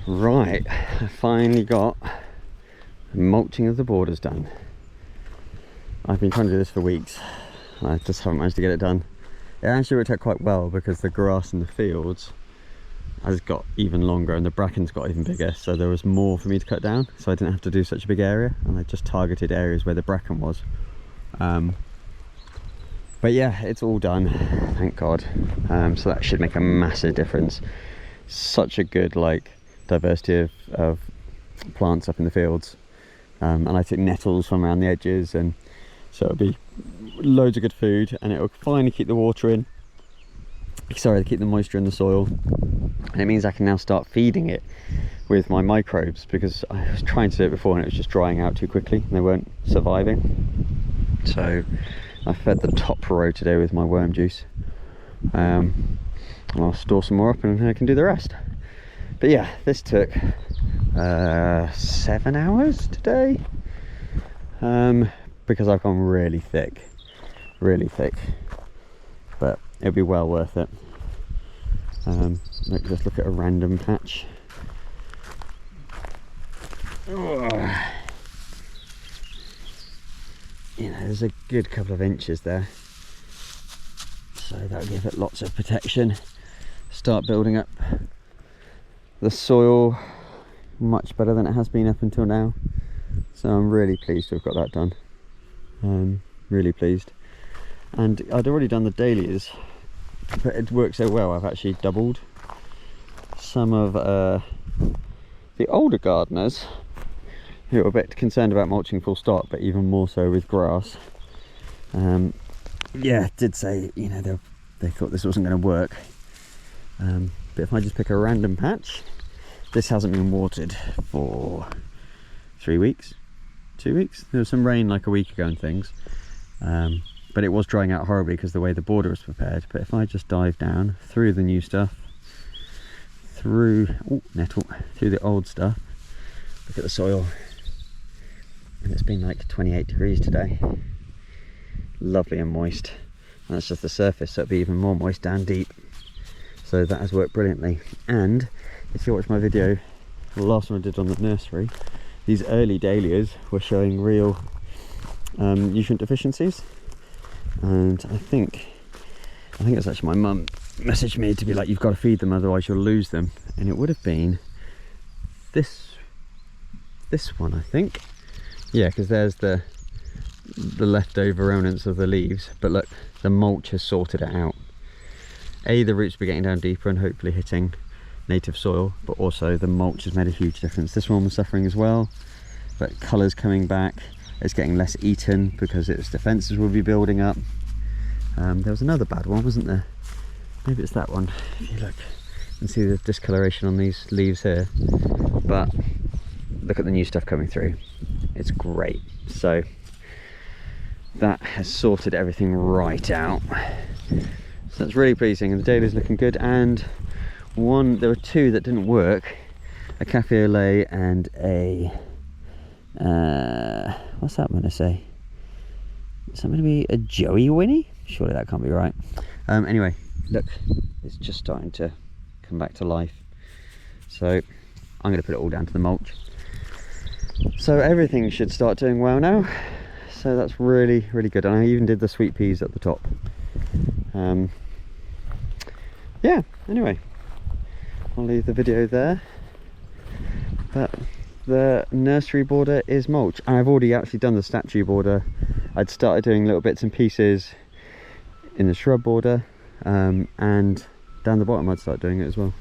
Right, I finally got the mulching of the borders done. I've been trying to do this for weeks. I just haven't managed to get it done. It actually worked out quite well because the grass in the fields has got even longer and the bracken's got even bigger, so there was more for me to cut down, so I didn't have to do such a big area, and I just targeted areas where the bracken was. But yeah, it's all done, thank God. So that should make a massive difference. Such a good diversity of plants up in the fields, and I took nettles from around the edges, and so it'll be loads of good food, and it'll finally keep the water in. Sorry, keep the moisture in the soil, and it means I can now start feeding it with my microbes, because I was trying to do it before and it was just drying out too quickly and they weren't surviving. So I fed the top row today with my worm juice. I'll store some more up and I can do the rest. But yeah, this took 7 hours today, because I've gone really thick, but it'll be well worth it. Let's just look at a random patch. You know, there's a good couple of inches there, so that'll give it lots of protection. Start building up the soil much better than it has been up until now, so I'm really pleased to have got that done. Really pleased. And I'd already done the dahlias, but it worked so well I've actually doubled. Some of the older gardeners who are a bit concerned about mulching full stop, but even more so with grass, yeah, did say, you know, they thought this wasn't going to work. But if I just pick a random patch, this hasn't been watered for 3 weeks, 2 weeks. There was some rain like a week ago and things, but it was drying out horribly because the way the border was prepared. But if I just dive down through the new stuff, through through the old stuff, look at the soil, and it's been like 28 degrees today, lovely and moist, and that's just the surface, so it'll be even more moist down deep. So that has worked brilliantly. And if you watch my video, the last one I did on the nursery, these early dahlias were showing real nutrient deficiencies, and I think it's actually my mum messaged me to be like, you've got to feed them, otherwise you'll lose them. And it would have been this one, I think. Yeah, because there's the leftover remnants of the leaves, but look, the mulch has sorted it out. The roots will be getting down deeper and hopefully hitting native soil, but also the mulch has made a huge difference. This one was suffering as well, but colour's coming back. It's getting less eaten because its defences will be building up. There was another bad one, wasn't there? Maybe it's that one. If you look and see the discoloration on these leaves here, but look at the new stuff coming through. It's great. So that has sorted everything right out. So that's really pleasing, and the dahlia's looking good. And there were two that didn't work, a cafe au lait and a what's that going to say? Is that going to be a Joey Winnie? Surely that can't be right. Anyway, look, it's just starting to come back to life, so I'm going to put it all down to the mulch. So everything should start doing well now, so that's really good. And I even did the sweet peas at the top. Yeah, anyway, I'll leave the video there, but the nursery border is mulch, and I've already actually done the statue border. I'd started doing little bits and pieces in the shrub border, and down the bottom I'd start doing it as well.